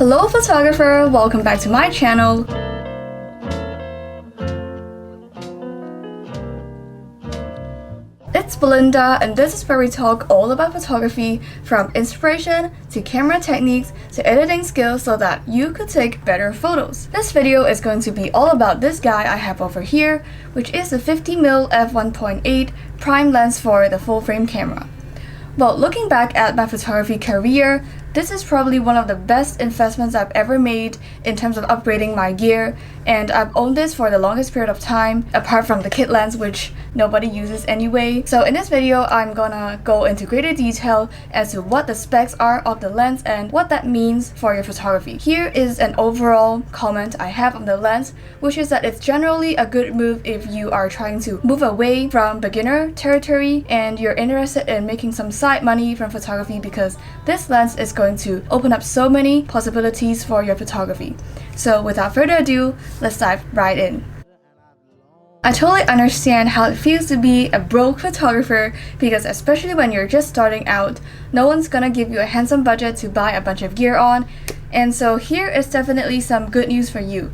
Hello photographer, welcome back to my channel. It's Belinda and this is where we talk all about photography, from inspiration to camera techniques to editing skills so that you could take better photos. This video is going to be all about this guy I have over here, which is the 50mm f1.8 prime lens for the full frame camera. Well, looking back at my photography career, this is probably one of the best investments I've ever made in terms of upgrading my gear, and I've owned this for the longest period of time, apart from the kit lens which nobody uses anyway. So in this video, I'm gonna go into greater detail as to what the specs are of the lens and what that means for your photography. Here is an overall comment I have on the lens, which is that it's generally a good move if you are trying to move away from beginner territory and you're interested in making some side money from photography, because this lens is going to open up so many possibilities for your photography. So without further ado, let's dive right in. I totally understand how it feels to be a broke photographer, because especially when you're just starting out, no one's gonna give you a handsome budget to buy a bunch of gear on, and so here is definitely some good news for you.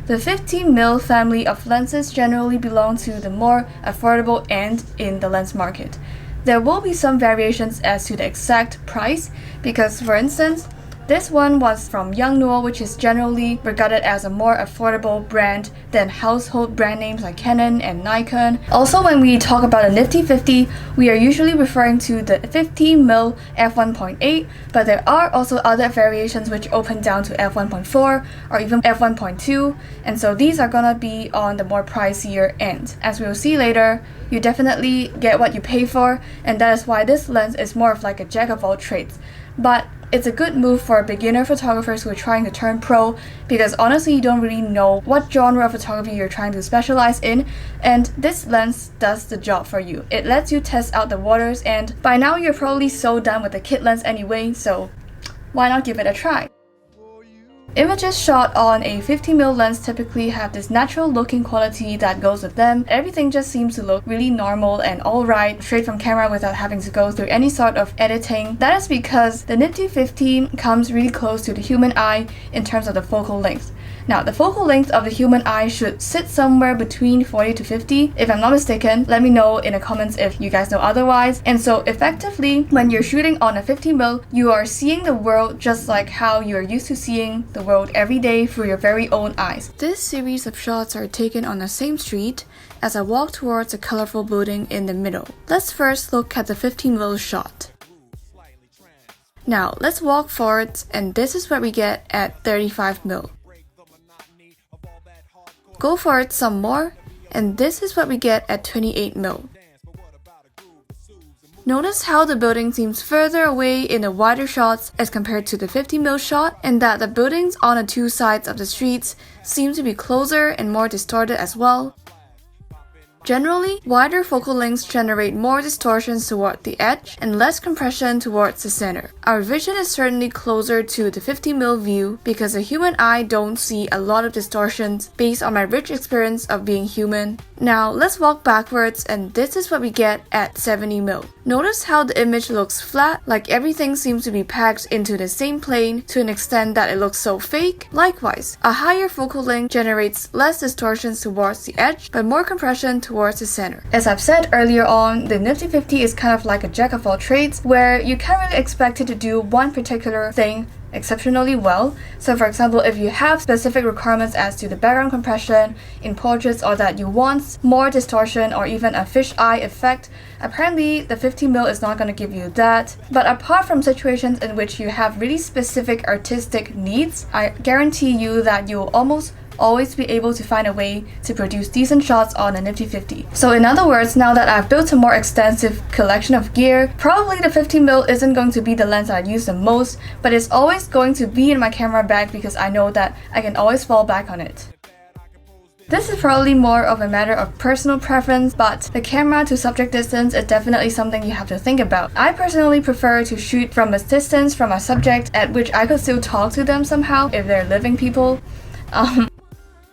The 50mm family of lenses generally belong to the more affordable end in the lens market. There will be some variations as to the exact price, because for instance, this one was from Yongnuo, which is generally regarded as a more affordable brand than household brand names like Canon and Nikon. Also, when we talk about a Nifty 50, we are usually referring to the 50mm f1.8, but there are also other variations which open down to f1.4 or even f1.2, and so these are gonna be on the more pricier end. As we will see later, you definitely get what you pay for, and that is why this lens is more of like a jack of all trades. But it's a good move for beginner photographers who are trying to turn pro, because honestly you don't really know what genre of photography you're trying to specialize in, and this lens does the job for you. It lets you test out the waters, and by now you're probably so done with the kit lens anyway, so why not give it a try? Images shot on a 50mm lens typically have this natural looking quality that goes with them. Everything just seems to look really normal and alright straight from camera without having to go through any sort of editing. That is because the Nifty 50 comes really close to the human eye in terms of the focal length. Now, the focal length of the human eye should sit somewhere between 40 to 50. If I'm not mistaken, let me know in the comments if you guys know otherwise. And so effectively, when you're shooting on a 50mm, you are seeing the world just like how you're used to seeing the world every day through your very own eyes. This series of shots are taken on the same street as I walk towards a colorful building in the middle. Let's first look at the 50mm shot. Now, let's walk forward, and this is what we get at 35mm. Go for it some more, and this is what we get at 28mm. Notice how the building seems further away in the wider shots as compared to the 50mm shot, and that the buildings on the two sides of the streets seem to be closer and more distorted as well. Generally, wider focal lengths generate more distortions toward the edge and less compression towards the center. Our vision is certainly closer to the 50mm view because the human eye don't see a lot of distortions based on my rich experience of being human. Now, let's walk backwards, and this is what we get at 70mm. Notice how the image looks flat, like everything seems to be packed into the same plane to an extent that it looks so fake. Likewise, a higher focal length generates less distortions towards the edge, but more compression towards the center. As I've said earlier on, the Nifty 50 is kind of like a jack of all trades, where you can't really expect it to do one particular thing exceptionally well. So for example, if you have specific requirements as to the background compression in portraits, or that you want more distortion or even a fisheye effect, apparently the 50mm is not going to give you that. But apart from situations in which you have really specific artistic needs, I guarantee you that you'll almost always be able to find a way to produce decent shots on a Nifty 50. So in other words, now that I've built a more extensive collection of gear, probably the 50mm isn't going to be the lens I use the most, but it's always going to be in my camera bag because I know that I can always fall back on it. This is probably more of a matter of personal preference, but the camera to subject distance is definitely something you have to think about. I personally prefer to shoot from a distance from a subject at which I could still talk to them somehow if they're living people.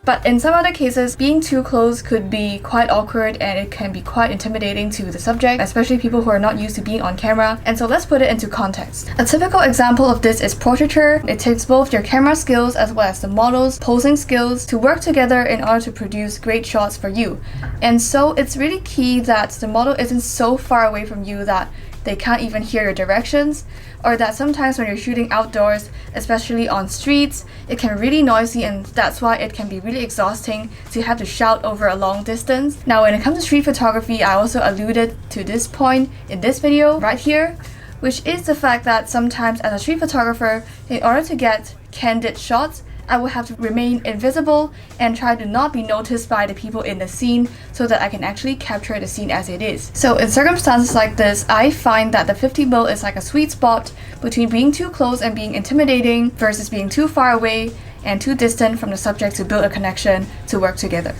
But in some other cases, being too close could be quite awkward and it can be quite intimidating to the subject, especially people who are not used to being on camera. And so let's put it into context. A typical example of this is portraiture. It takes both your camera skills as well as the model's posing skills to work together in order to produce great shots for you. And so it's really key that the model isn't so far away from you that they can't even hear your directions, or that sometimes when you're shooting outdoors, especially on streets, it can be really noisy, and that's why it can be really exhausting to have to shout over a long distance. Now when it comes to street photography, I also alluded to this point in this video right here, which is the fact that sometimes as a street photographer, in order to get candid shots, I will have to remain invisible and try to not be noticed by the people in the scene so that I can actually capture the scene as it is. So in circumstances like this, I find that the 50mm is like a sweet spot between being too close and being intimidating versus being too far away and too distant from the subject to build a connection to work together.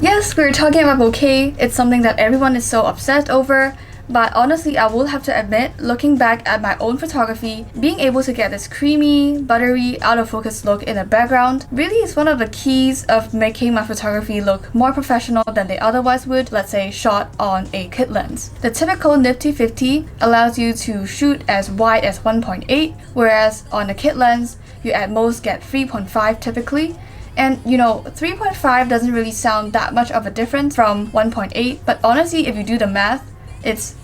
Yes, we're talking about bokeh. It's something that everyone is so obsessed over. But honestly, I will have to admit, looking back at my own photography, being able to get this creamy, buttery, out of focus look in the background really is one of the keys of making my photography look more professional than they otherwise would, let's say shot on a kit lens. The typical nifty 50 allows you to shoot as wide as 1.8, whereas on a kit lens, you at most get 3.5 typically. And you know, 3.5 doesn't really sound that much of a difference from 1.8, but honestly, if you do the math, it's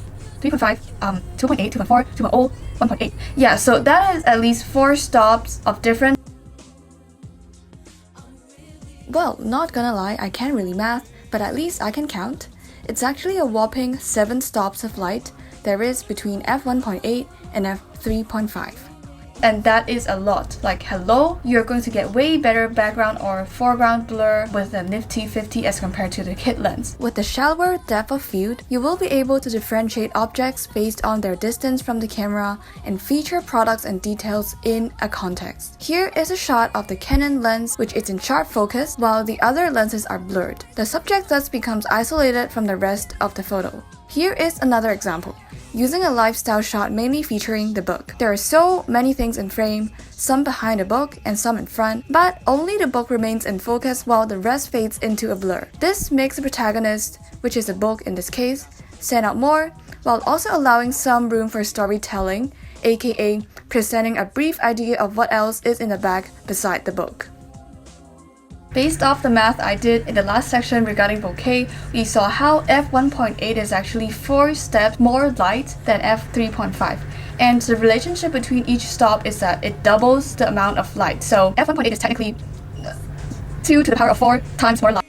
3.5, 2.8, 2.4, 2.0, 1.8. Yeah, so that is at least 4 stops of difference. Well, not gonna lie, I can't really math, but at least I can count. It's actually a whopping 7 stops of light there is between f1.8 and f3.5. And that is a lot. Like, hello, you're going to get way better background or foreground blur with the nifty 50 as compared to the kit lens. With the shallower depth of field, you will be able to differentiate objects based on their distance from the camera and feature products and details in a context. Here is a shot of the Canon lens, which is in sharp focus, while the other lenses are blurred. The subject thus becomes isolated from the rest of the photo. Here is another example. Using a lifestyle shot mainly featuring the book. There are so many things in frame, some behind the book and some in front, but only the book remains in focus while the rest fades into a blur. This makes the protagonist, which is the book in this case, stand out more, while also allowing some room for storytelling, aka presenting a brief idea of what else is in the back beside the book. Based off the math I did in the last section regarding bokeh, we saw how f1.8 is actually 4 steps more light than f3.5. And the relationship between each stop is that it doubles the amount of light. So f1.8 is technically 2 to the power of 4 times more light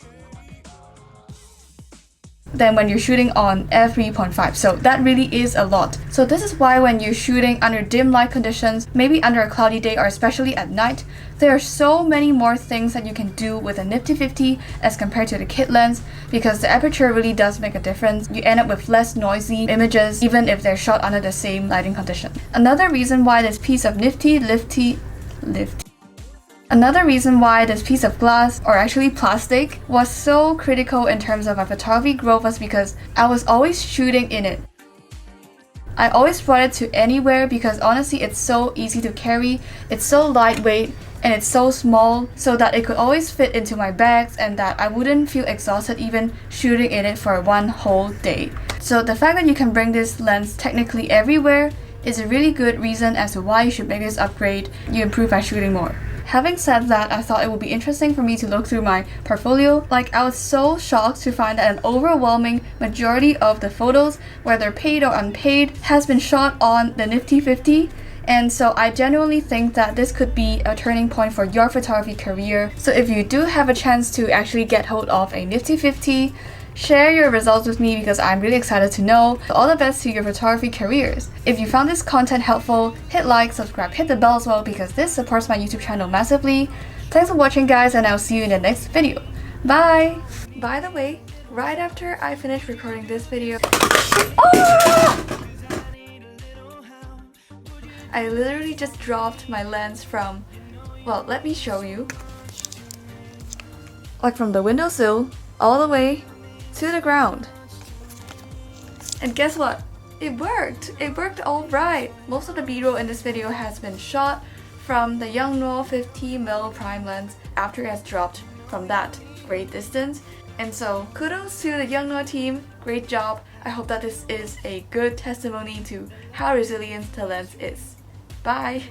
than when you're shooting on f3.5, so that really is a lot. So this is why when you're shooting under dim light conditions, maybe under a cloudy day or especially at night, there are so many more things that you can do with a nifty 50 as compared to the kit lens, because the aperture really does make a difference. You end up with less noisy images even if they're shot under the same lighting condition. Another reason why this piece of Another reason why this piece of glass, or actually plastic, was so critical in terms of my photography growth was because I was always shooting in it. I always brought it to anywhere because honestly it's so easy to carry, it's so lightweight, and it's so small so that it could always fit into my bags and that I wouldn't feel exhausted even shooting in it for one whole day. So the fact that you can bring this lens technically everywhere is a really good reason as to why you should make this upgrade. You improve by shooting more. Having said that, I thought it would be interesting for me to look through my portfolio. Like, I was so shocked to find that an overwhelming majority of the photos, whether paid or unpaid, has been shot on the nifty 50. And so I genuinely think that this could be a turning point for your photography career. So if you do have a chance to actually get hold of a nifty 50, share your results with me because I'm really excited to know. All the best to your photography careers. If you found this content helpful, hit like, subscribe, hit the bell as well because this supports my YouTube channel massively. Thanks for watching guys, and I'll see you in the next video. Bye! By the way, right after I finish recording this video, I literally just dropped my lens from, well, let me show you. Like from the windowsill all the way to the ground. And guess what? It worked! It worked alright! Most of the B-roll in this video has been shot from the Yongnuo 50mm prime lens after it has dropped from that great distance. And so kudos to the Yongnuo team, great job. I hope that this is a good testimony to how resilient the lens is. Bye!